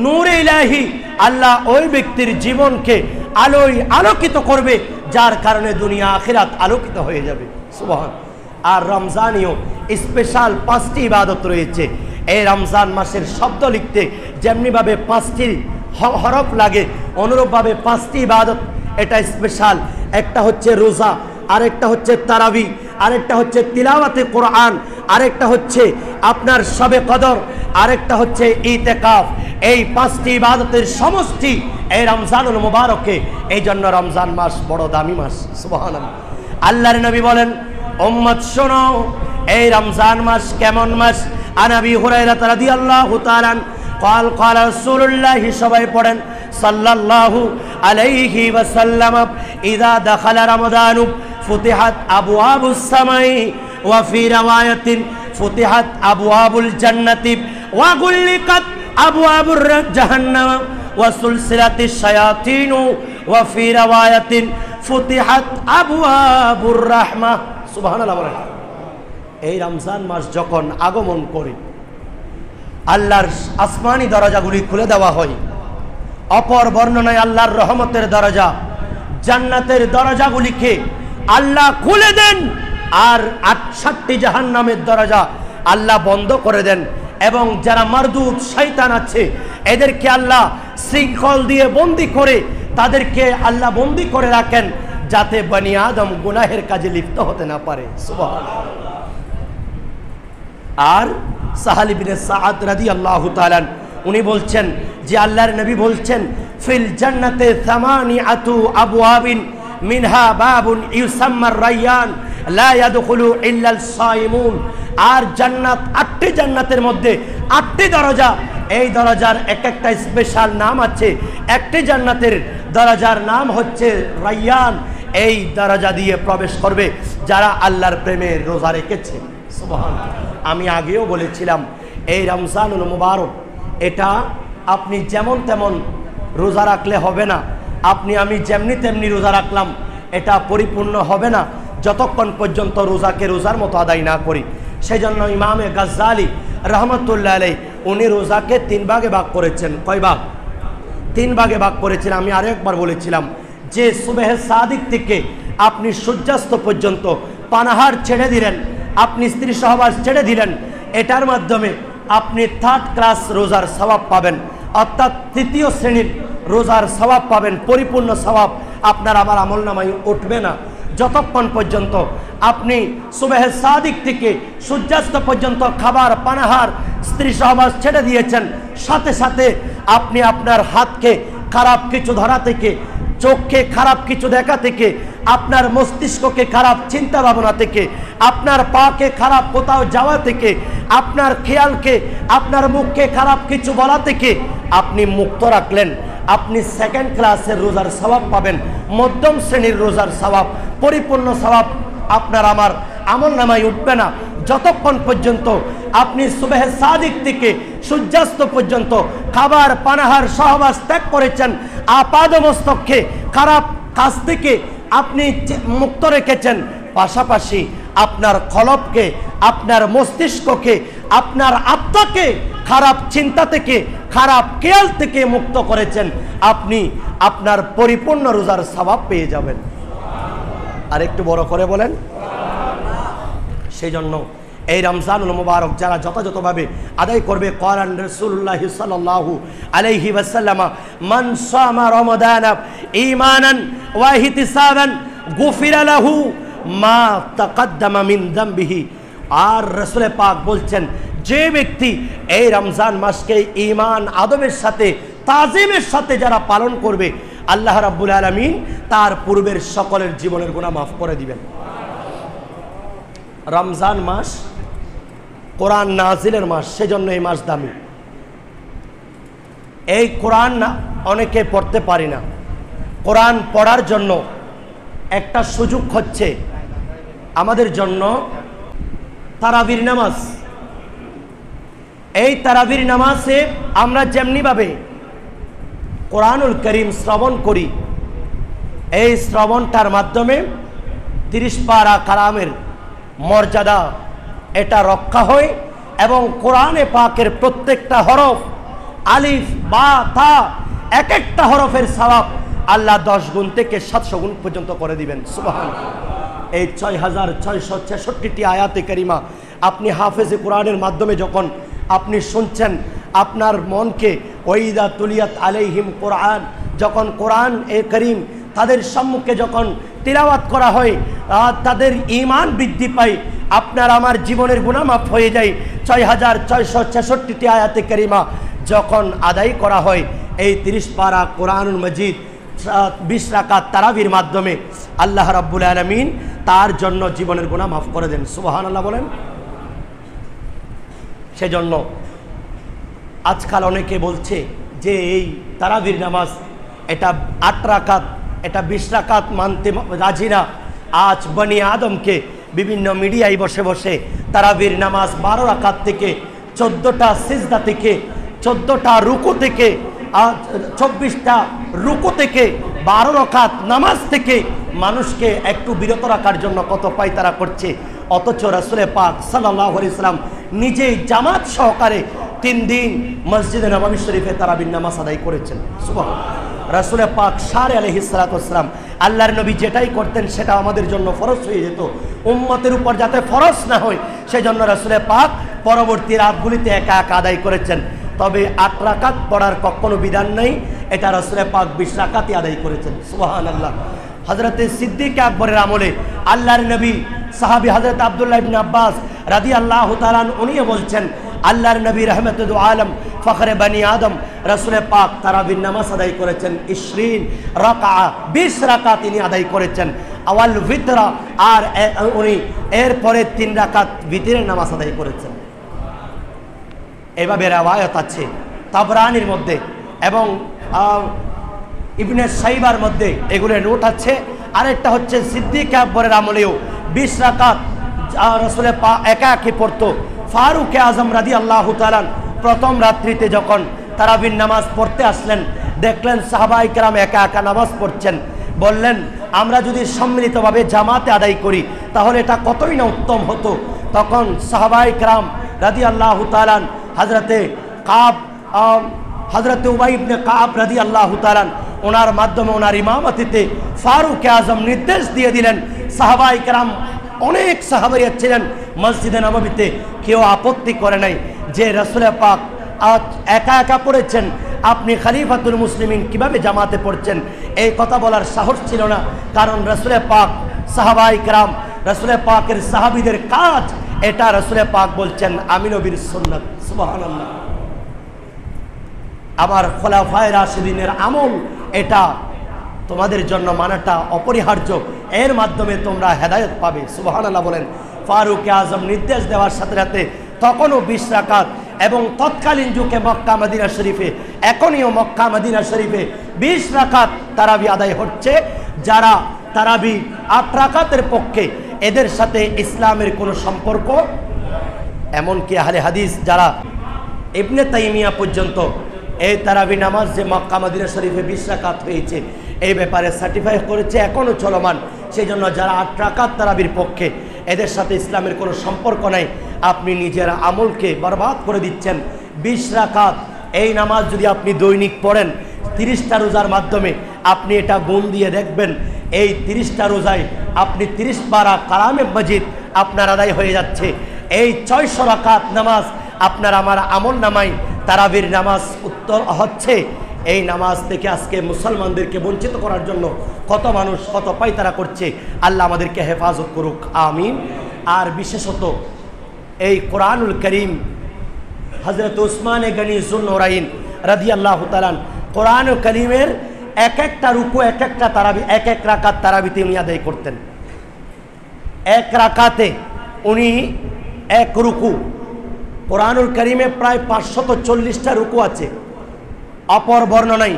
নূরে ইলাহি, আল্লাহ ওই ব্যক্তির জীবনকে আলোয় আলোকিত করবে, যার কারণে দুনিয়া আখিরাত আলোকিত হয়ে যাবে, সুবহান। আর রমজানিও স্পেশাল 5টি ইবাদত রয়েছে। এই রমজান মাসের শব্দ লিখতে যেমনিভাবে 5টি হরফ লাগে, অনুরূপভাবে 5টি ইবাদত এটা স্পেশাল। একটা হচ্ছে রোজা, আরেকটা হচ্ছে তারাবি, আরেকটা হচ্ছে তিলাওয়াতে কোরআন, আরেকটা হচ্ছে আপনার শবে কদর, আরেকটা হচ্ছে ইতিকাফ। এই 5টি ইবাদতের সমষ্টি এই রমজানুল মুবারকে, এই জন্য রমজান মাস বড় দামি মাস, সুবহানাল্লাহ। আল্লাহর নবী বলেন, উম্মত শোনো এই রমজান মাস কেমন মাস। আন আবি হুরায়রা রাদিয়াল্লাহু তাআলা قال قال رسول الله সবাই পড়েন সাল্লাল্লাহু আলাইহি ওয়াসাল্লাম ইযা দাখালা রমাদান ফুতিহাত আবওয়াবুস সামাই ওয়া ফি রাওয়ায়াতিন ফুতিহাত আবওয়াবুল জান্নাতি ওয়া গুল্লিকাত আবওয়াবুর জাহান্নাম ওয়া সুলসিলাতিশ শায়াতিন ওয়া ফি রাওয়ায়াতিন ফুতিহাত আবওয়াবুর রাহমাহ, সুবহানাল্লাহ। এই রমজান মাস যখন আগমন করে আল্লাহর আসমানি দরজাগুলি খুলে দেওয়া হয়। অপর বর্ণনায় আল্লাহর রহমতের দরজা, জান্নাতের দরজাগুলিকে আল্লাহ খুলে দেন, আর 68টি জাহান্নামের দরজা আল্লাহ বন্ধ করে দেন। এবং যারা মারদুদ শয়তান আছে এদেরকে আল্লাহ শৃঙ্খল দিয়ে বন্দি করে তাদেরকে আল্লাহ বন্দি করে রাখেন, যাতে বনি আদম গুনাহের কাজে লিপ্ত হতে না পারে, সুবহানাল্লাহ। আর সাহাল ইবনে সাআদ রাদিয়াল্লাহু তাআলা উনি বলছেন যে আল্লাহর নবী বলছেন, ফিল জান্নাতে সামানিয়াতু আবওয়াবিন মিনহা বাবুন ইউসাম্মা রায়্যান লা ইয়াদখুলু ইল্লাল সাইমুন। আর জান্নাত 8টি জান্নাতের মধ্যে 8টি দরজা, এই দরজার এক একটা স্পেশাল নাম আছে। একটি জান্নাতের দরজার নাম হচ্ছে রায়্যান, এই দরজা দিয়ে প্রবেশ করবে যারা আল্লাহর প্রেমে রোজা রেখেছে, সুবহানাল্লাহ। আমি আগেও বলেছিলাম এই রমজানুল মুবারক এটা আপনি যেমন তেমন রোজা রাখলে হবে না, আমি যেমনি তেমনি রোজা রাখলাম এটা পরিপূর্ণ হবে না যতক্ষণ পর্যন্ত রোজাকে রোজার মতো আদায় না করি। সেজন্য ইমামে গাজ্জালি রহমতুল্লাহ আলাইহি উনি রোজাকে 3 ভাগে ভাগ করেছেন। কয় ভাগ? 3 ভাগে ভাগ করেছেন। আমি আরেকবার বলেছিলাম যে সুবহে সাদিক থেকে আপনি সূর্যাস্ত পর্যন্ত পানাহার ছেড়ে দিলেন, আপনি স্ত্রী সহবাস ছেড়ে দিলেন, এটার মাধ্যমে আপনি 3rd ক্লাস রোজার সওয়াব পাবেন, অর্থাৎ 3য় শ্রেণীর রোজার সওয়াব পাবেন। পরিপূর্ণ সওয়াব আপনার আমার আমলনামায় উঠবে না যতক্ষণ পর্যন্ত আপনি সুবহে সাদিক থেকে সূর্যাস্ত পর্যন্ত খাবার পানাহার স্ত্রী সহবাস ছেড়ে দিয়েছেন। সাথে সাথে আপনি আপনার হাতকে খারাপ কিছু ধরা থেকে, চোখকে খারাপ কিছু দেখা থেকে, আপনার মস্তিষ্ককে খারাপ চিন্তা ভাবনা থেকে, আপনার পাকে খারাপ কোথাও যাওয়া থেকে, আপনার খেয়ালকে, আপনার মুখকে খারাপ কিছু বলা থেকে আপনি মুক্ত রাখলেন। আপনি 2nd ক্লাসের রোজার সওয়াব পাবেন, মধ্যম শ্রেণীর রোজার সওয়াব, পরিপূর্ণ সওয়াব আপনার আমার আমলনামায় উঠবে না যতক্ষণ পর্যন্ত আপনি সুবহে সাদিক থেকে সূর্যাস্ত পর্যন্ত খাবার পানাহার সহবাস ত্যাগ করেছেন, আপাদমস্তককে খারাপ কাজ থেকে আপনি মুক্ত রেখেছেন, পাশাপাশি আপনার কলবকে, আপনার মস্তিষ্ককে, আপনার আত্মাকে খারাপ চিন্তা থেকে, খারাপ খেয়াল থেকে মুক্ত করেছেন, আপনি আপনার পরিপূর্ণ রোজার সওয়াব পেয়ে যাবেন। আর একটু বড় করে বলেন। সেই জন্য এই রমজানুল মুবারক যারা যথাযথভাবে আদায় করবে, ক্বালান রাসূলুল্লাহ সাল্লাল্লাহু আলাইহি ওয়াসাল্লাম, মান সামা রমাদানা ঈমানান ওয়া ইহতিসাবান গুফিরা লাহু মা তাকাদ্দামা মিন যামবিহি। আর রাসূল পাক বলছেন, যে ব্যক্তি এই রমজান মাসকে ঈমান আদবের সাথে, তাজিমের সাথে যারা পালন করবে, আল্লাহ রাব্বুল আলামিন তার পূর্বের সকলের জীবনের গুনাহ মাফ করে দিবেন। রমজান মাস কোরআন নাজিলের মাস, সেজন্য এই মাস দামি। এই কোরআন অনেকে পড়তে পারি না। কোরআন পড়ার জন্য একটা সুযোগ হচ্ছে আমাদের জন্য তারাবির নামাজ। এই তারাবির নামাজে আমরা যেমনিভাবে কোরআনুল করিম শ্রবণ করি, এই শ্রবণটার মাধ্যমে 30 পারা কালামের মর্যাদা এটা রক্ষা হয় এবং কোরআনে পাকের প্রত্যেকটা হরফ, আলিফ বা তা, এক একটা হরফের সওয়াব আল্লাহ 10 গুণ থেকে 700 গুণ পর্যন্ত করে দিবেন। সুবহানাল্লাহ। এই 6666টি আয়াতে কারিমা আপনি হাফেজে কোরআনের মাধ্যমে যখন আপনি শুনছেন, আপনার মনকে ওয়াইদা তুলিয়াত আলাইহিম কোরআন, যখন কোরআন এ করিম তাদের সম্মুখে যখন তিলাওয়াত করা হয়, তাদের ঈমান বৃদ্ধি পায়, আপনার আমার জীবনের গুনাহ মাফ হয়ে যায়। 6666টি আয়াতে কারিমা যখন আদায় করা হয়, এই 30 পারা কোরআনুল মজিদ 20 রাকাত তারাবির মাধ্যমে আল্লাহ রাব্বুল আলামিন তার জন্য জীবনের গুনাহ মাফ করে দেন। সুবহানাল্লাহ বলেন। সেজন্য আজকাল অনেকে বলছে যে এই তারাবির নামাজ এটা 8 রাকাত, এটা 20 রাকাত মানতে রাজি না। আজ বনি আদমকে বিভিন্ন মিডিয়ায় বসে বসে তারাবির নামাজ 12 রাকাত থেকে, 14টা সিজদা থেকে, 14টা রুকু থেকে, 24টা রুকু থেকে, 12 রাকাত নামাজ থেকে মানুষকে একটু বিরত রাখার জন্য কত পায়তারা করছে। অথচ রাসূল পাক সাল্লাল্লাহু আলাইহি সাল্লাম নিজেই জামাত সহকারে 3 দিন মসজিদে নববী শরীফে তারাবির নামাজ আদায় করেছেন। সুবহানাল্লাহ। রাসূল পাক সারে আলাইহিস সালাতু ওয়াস সালাম, আল্লাহর নবী যেটাই করতেন সেটা আমাদের জন্য ফরজ হয়ে যেত। উম্মতের উপর যাতে ফরজ না হয় সেজন্য রাসূল পাক পরবর্তী রাতগুলিতে একা একা আদায় করেছেন। তবে 8 রাকাত পড়ার কখনো বিধান নেই, এটা রাসূল পাক 20 রাকাতই আদায় করেছেন। সুবহানাল্লাহ। হযরতে সিদ্দিক আকবরের আমলে আল্লাহর নবী সাহাবী হযরত আব্দুল্লাহ ইবনে আব্বাস রাদিয়াল্লাহু তাআলা উনিও বলছেন, আল্লাহর নবী রহমতুল আলম ফখরে বনি আদম রাসূল পাক তারাবির নামাজ আদায় করেছেন 20 রাকাত, 20 রাকাত তিনি আদায় করেছেন। আওয়াল ভিতরা, আর উনি এরপরে 3 রাকাত ভিতরের নামাজ আদায় করেছেন। এভাবে রওয়ায়াত আছে তাবরানির মধ্যে এবং ইবনে সাইবার মধ্যে, এগুলো নোট আছে। আরেকটা হচ্ছে সিদ্দিক আকবরের আমলেও 20 রাকাত রাসূল পাক একা একা পড়তো। ফারুক আজম রাদিয়াল্লাহু তাআলা প্রথম রাত্রিতে যখন তারাবির নামাজ পড়তে আসলেন, দেখলেন সাহাবায়ে কেরাম একা একা নামাজ পড়ছেন। বললেন, আমরা যদি সম্মিলিতভাবে জামাতে আদায় করি তাহলে এটা কতই না উত্তম হতো। তখন সাহাবায়ে কেরাম রাদিয়াল্লাহু তাআলা হযরতে কাব, হযরতে উবাই ইবনে কাব রাদিয়াল্লাহু তাআলা ওনার মাধ্যমে, ওনার ইমামতিতে ফারুক আজম নির্দেশ দিয়ে দিলেন। সাহাবায়ে কেরাম অনেক সাহাবায়ে ছিলেন মসজিদে নববীতে, কেউ আপত্তি করে নাই যে রাসূল পাক একা একা পড়েছেন, আপনি খলিফাতুল মুসলিমিন কিভাবে জামাতে পড়ছেন। এই কথা বলার সাহস ছিল না, কারণ রাসূল পাক, সাহাবায়ে কেরাম, রাসূল পাকের সাহাবীদের কাজ এটা। রাসূল পাক বলছেন, আমি নবীর সুন্নাত। সুবহানাল্লাহ। আমার খোলাফায়ে রাশিদিনের আমল এটা, তোমাদের জন্য মানাটা অপরিহার্য, এর মাধ্যমে তোমরা হেদায়েত পাবে। সুবহানাল্লাহ বলেন। ফারুক আজম নির্দেশ দেওয়ার সাথে সাথে তখনও 20 রাকাত, এবং তৎকালীন যুগে মক্কা মদিনা শরীফে, এখনও মক্কা মদিনা শরীফে 20 রাকাত তারাবি আদায় হচ্ছে। যারা তারাবি 8 রাকাতের পক্ষে, এদের সাথে ইসলামের কোনো সম্পর্ক এমনকি আহলে হাদিস যারা ইবনে তাইমিয়া পর্যন্ত এই তারাবি নামাজ যে মক্কা মদিনা শরীফে 20 রাকাত হয়েছে এই ব্যাপারে সার্টিফাই করেছে, এখনও চলমান। সেই জন্য যারা 8 রাকাত তারাবির পক্ষে, এদের সাথে ইসলামের কোনো সম্পর্ক নাই। আপনি নিজের আমলকে বরবাদ করে দিচ্ছেন। 20 রাকাত এই নামাজ যদি আপনি দৈনিক পড়েন 30টা রোজার মাধ্যমে আপনি এটা গুণ দিয়ে দেখবেন, এই 30টা রোজায় আপনি 30 পারা কালামে মাজিদ আপনার আদায় হয়ে যাচ্ছে। এই 600 রাকাত নামাজ আপনার আমার আমল নামায় তারাবির নামাজ উত্তর হচ্ছে। এই নামাজ থেকে আজকে মুসলমানদেরকে বঞ্চিত করার জন্য কত মানুষ কত পায়তারা করছে। আল্লাহ আমাদেরকে হেফাজত করুক, আমিন। আর বিশেষত এই কোরআনুল করিম হযরত উসমান গনি যুন্নুরাইন রাদিয়াল্লাহু তাআলা কোরআনুল করিমের এক একটা রুকু এক একটা তারাবি এক এক রাকাত তারাবিতে উনি আদায় করতেন। এক রাকাতে উনি এক রুকু, কোরআনুল করিমে প্রায় 540টা রুকু আছে, অপর বর্ণনায়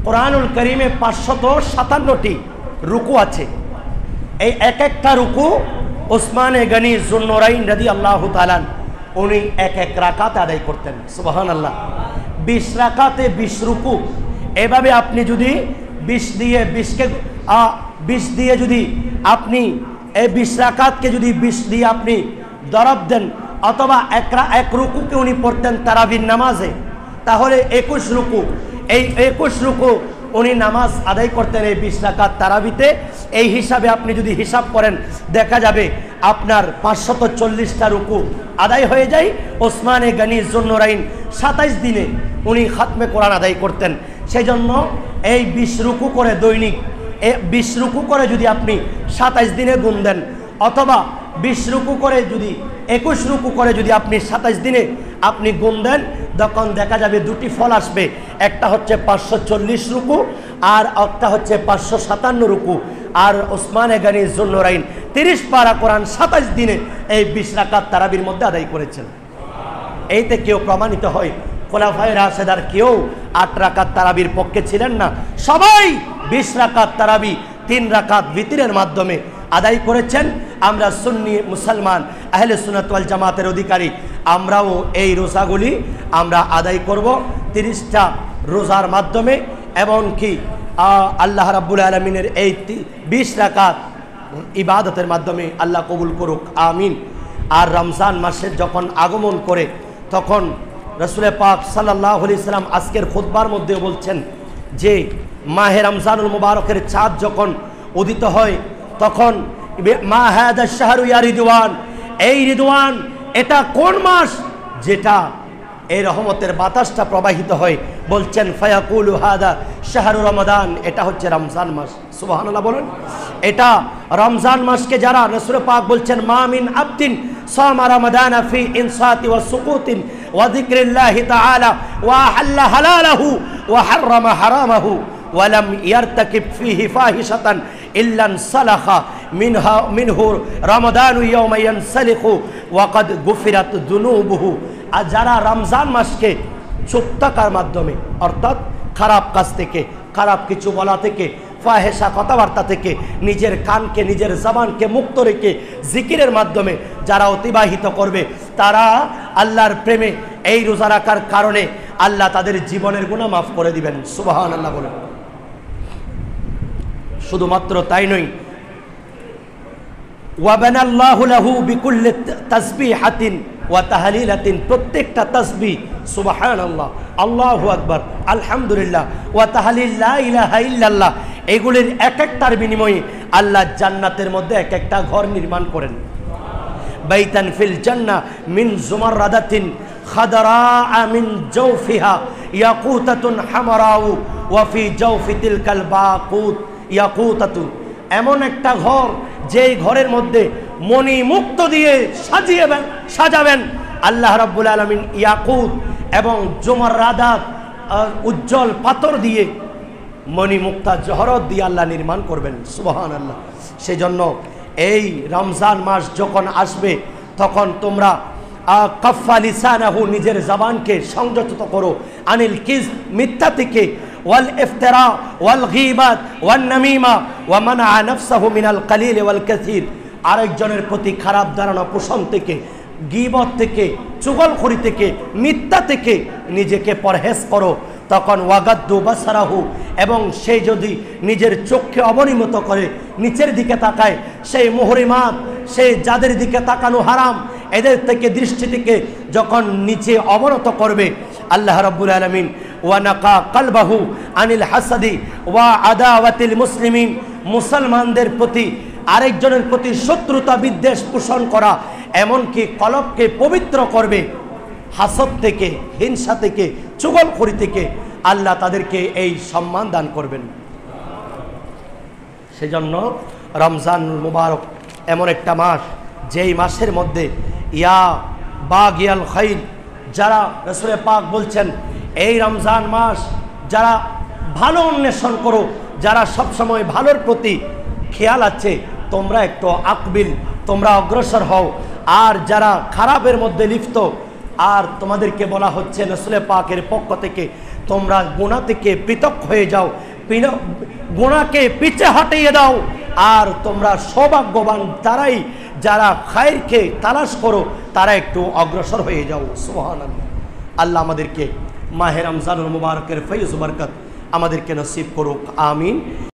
কোরআনুল করিমে 557টি রুকু আছে। এই এক একটা রুকু উসমান গনি যুন্নুরাইন রাদিয়াল্লাহু তাআলা উনি এক এক রাকাত আদায় করতেন। সুবহানাল্লাহ। 20 রাকাতে 20 রুকু। এভাবে আপনি যদি 20 দিয়ে যদি আপনি এই 20 রাকাতকে যদি 20 দিয়ে আপনি দরব দেন, অথবা এক রুকুকে উনি পড়তেন তারাবির নামাজে, তাহলে 21 রুকু। এই 21 রুকু উনি নামাজ আদায় করতেন এই 20 রাকাত তারাবিতে। এই হিসাবে আপনি যদি হিসাব করেন দেখা যাবে আপনার 540টা রুকু আদায় হয়ে যায়। ওসমান গনি যুন্নুরাইন 27 দিনে উনি খাতমে কোরআন আদায় করতেন। সেই জন্য এই 20 রুকু করে দৈনিক 20 রুকু করে যদি আপনি 27 দিনে গুণ দেন, অথবা 20 রুকু করে যদি 21 রুকু করে যদি আপনি 27 দিনে আপনি গুণ দেন, তখন দেখা যাবে দুটি ফল আসবে। একটা হচ্ছে 540 রুকু আর একটা হচ্ছে 557 রুকু। আর ওসমান গনি যুন্নুরাইন 30 পারা কোরআন 27 দিনে এই 20 রাকাত তারাবির মধ্যে আদায় করেছেন। এইতে কেউ প্রমাণিত হয় খোলাফায়ে রাশেদার কেউ 8 রাকাত তারাবির পক্ষে ছিলেন না, সবাই 20 রাকাত তারাবি 3 রাকাত ভিতরের মাধ্যমে আদায় করেছেন। আমরা সুন্নি মুসলমান আহলে সুন্নাত ওয়াল জামাতের অধিকারী, আমরাও এই রোজাগুলি আমরা আদায় করব 30টা রোজার মাধ্যমে। এমনকি আল্লাহ রাব্বুল আলামিনের এই 20 রাকাত ইবাদতের মাধ্যমে আল্লাহ কবুল করুক, আমিন। আর রমজান মাসের যখন আগমন করে তখন রাসূল পাক সাল্লাল্লাহু আলাইহি সাল্লাম আজকের খুতবার মধ্যে বলছেন যে মাহে রমজানুল মুবারকের চাঁদ যখন উদিত হয় তখন মা হাদা শাহরু ইয়া রিদওয়ান, এই রিদওয়ান এটা কোন মাস যেটা এই রহমতের বাতাসটা প্রবাহিত হয়। বলছেন ফায়াকুলু হাদা শাহরু রমাদান, এটা হচ্ছে রমজান মাস। সুবহানাল্লাহ বলেন। এটা রমজান মাসকে যারা রাসূল পাক বলছেন মা মিন আবদিন সামা রমাদান ফি ইনসাতি ওয়া সুকুতিন ওয়া যিকরিল্লাহি তাআলা ওয়া আহাল্লা হালালাহু ওয়া হাররামা হারামাহু ওয়া লাম ইয়ারতাকিব ফিহি ফাহিশাতান ইল্লা সালাখা মিনহু রমাদানু ইয়াওমা ইয়ানসালিখু ওয়া ক্বাদ গুফিরাত যুনুবুহু। আর যারা রমজান মাসকে চুপ থাকার মাধ্যমে, অর্থাৎ খারাপ কাজ থেকে, খারাপ কিছু বলা থেকে, ফাহেসা কথাবার্তা থেকে নিজের কানকে নিজের জবানকে মুক্ত রেখে জিকিরের মাধ্যমে যারা অতিবাহিত করবে তারা আল্লাহর প্রেমে এই রোজা রাখার কারণে আল্লাহ তাদের জীবনের গুনাহ মাফ করে দিবেন। সুবহানাল্লাহ বলেন। শুধুমাত্র তাই নয়, ওয়াবানাল্লাহু লাহু বিকুল্লি তাসবিহাতিন ওয়া তাহলিলাতিন, প্রত্যেকটা তাসবিহ সুবহানাল্লাহ, আল্লাহু আকবার, আলহামদুলিল্লাহ ওয়া তাহলিল লা ইলাহা ইল্লাল্লাহ, এগুলির এক একটার বিনিময়ে আল্লাহ জান্নাতের মধ্যে এক একটা ঘর নির্মাণ করেন। বাইতান ফিল জান্নাহ মিন জুমাররাদাতিন খাদরা মিন জাওফিহা ইয়াকুতাতুন হামরাউ ওয়া ফি জাওফি তিলকাল বাকুত ইয়াকুতাতু, এমন একটা ঘর যেই ঘরের মধ্যে মণি মুক্ত দিয়ে সাজাবেন আল্লাহ রাব্বুল আলামিন ইয়াকুত এবং জুমাররাদাত উজ্জ্বল পাথর দিয়ে মণি মুক্তা জহরত দিয়ে আল্লাহ নির্মাণ করবেন। সুবহানাল্লাহ। সেজন্য এই রমজান মাস যখন আসবে তখন তোমরা কাফা লিসানাহু, নিজের জবানকে সংযত করো, আনিল কিজ, মিথ্যা থেকে, ওয়াল ইফতিরা ওয়াল গীবাত ওয়ান নামিমা ওয়া মানআ নাফসাহু মিনাল কলিল ওয়াল কাসীর আরেকজনের প্রতি খারাপ ধারণা পোষণ থেকে, গীবত থেকে, চুগলখড়ি থেকে, মিথ্যা থেকে নিজেকে পরহেজ করো, তখন ওয়াগাদ্দু বাসারাহু, এবং সে যদি নিজের চোখকে অবনিমত করে নিচের দিকে তাকায়, সেই মুহরিমাত, সেই যাদের দিকে তাকানো হারাম, এদের থেকে দৃষ্টি থেকে যখন নিচে অবনত করবে, আল্লাহ রাব্বুল আলামিন ওয়ানাকা কালবাহু আনিল হাসাদি ওয়া আদাওয়াতিল মুসলিমিন, মুসলমানদের প্রতি আরেকজনের প্রতি শত্রুতা বিদ্বেষ পোষণ করা, এমনকি কলবকে পবিত্র করবে হাসদ থেকে, হিংসা থেকে, চুগলখড়ি থেকে। আল্লাহ তাদেরকে এই সম্মান দান করবেন। সেজন্য রমজানুল মুবারক এমন একটা মাস, যেই মাসের মধ্যে ইয়া বাগিয়াল খাইল, যারা রাসূল পাক বলছেন এই রমজান মাস যারা ভালো অন্বেষণ করো, যারা সবসময় ভালোর প্রতি খেয়াল আছে, তোমরা একটু আকবিল, তোমরা অগ্রসর হও। আর যারা খারাপের মধ্যে লিপ্ত, আর তোমাদেরকে বলা হচ্ছে রাসূল পাকের পক্ষ থেকে, তোমরা গুনাহ থেকে পৃথক হয়ে যাও, গুনাহকে পিছে হটিয়ে দাও। আর তোমরা সৌভাগ্যবান তারাই যারা খায়রকে তালাশ করো, তারা একটু অগ্রসর হয়ে যাও। সুবহানাল্লাহ। আল্লাহ আমাদেরকে মাহে রমজানুল মুবারকের ফয়জ বরকত আমাদেরকে নসিব করুক, আমিন।